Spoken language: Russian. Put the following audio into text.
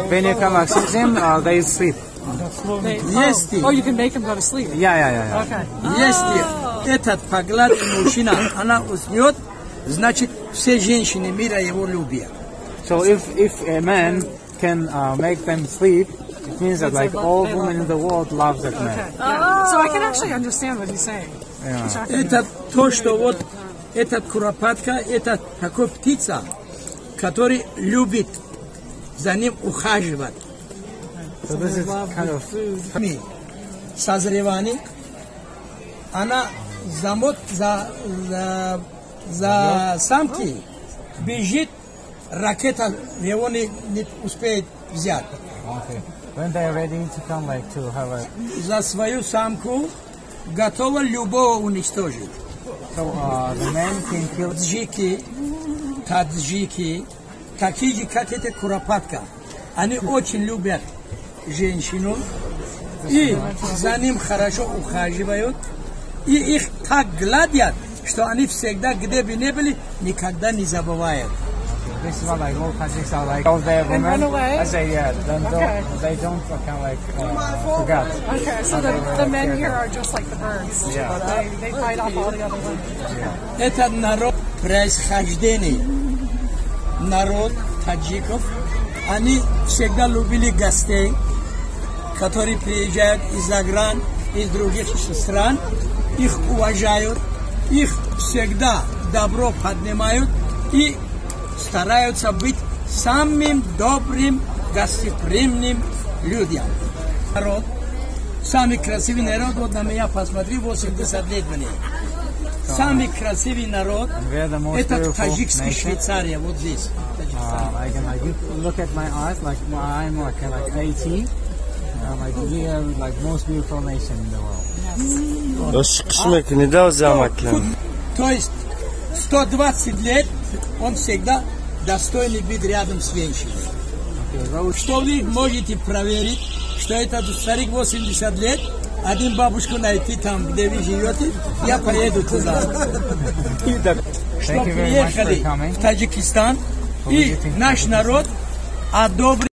When you come back to them, they sleep. Oh, you can make them go to sleep. Yeah. Okay. Если этот погладый мужчина, она уснет, значит все женщины мира его любят. So if a man can make them sleep, it means that like all women in the world love that man. Okay. Yeah. So I can actually understand what he's saying. Yeah. Это то, что вот этот куропатка, это такой птица, который любит за ним ухаживать. So this is kind of Созревание, она за самки бежит, ракета его не успеет взять. okay. When they are ready to come like to have a За свою самку готова любого уничтожить. so the man can kill Таджики, такие же, как эта куропатка, они очень любят женщину и за ним хорошо ухаживают, и их так гладят, что они всегда, где бы ни были, никогда не забывают. this is what like all Tajiks are like all their women. run away? I say they don't kind of like forget. Okay, so the men here are just like the birds. Yeah. They fight off all the other women. Это народ происхождения, народ таджиков, они всегда любили гостей, которые приезжают из-за гран, из других стран, их уважают, их всегда добро поднимают и стараются быть самым добрым, гостеприимным людям. Народ, самый красивый народ, вот на меня посмотри, 80 лет мне. Самый красивый народ, это таджикский Швейцария, вот здесь. I can like look at my eyes like I'm like 80. Like we are like most beautiful nation in the world. То есть 120 лет он всегда достойный быть рядом с женщиной. Что вы можете проверить, что этот старик 80 лет, один бабушку найти там, где вы живете, я поеду туда. Что приехали в Таджикистан, и наш народ одобрил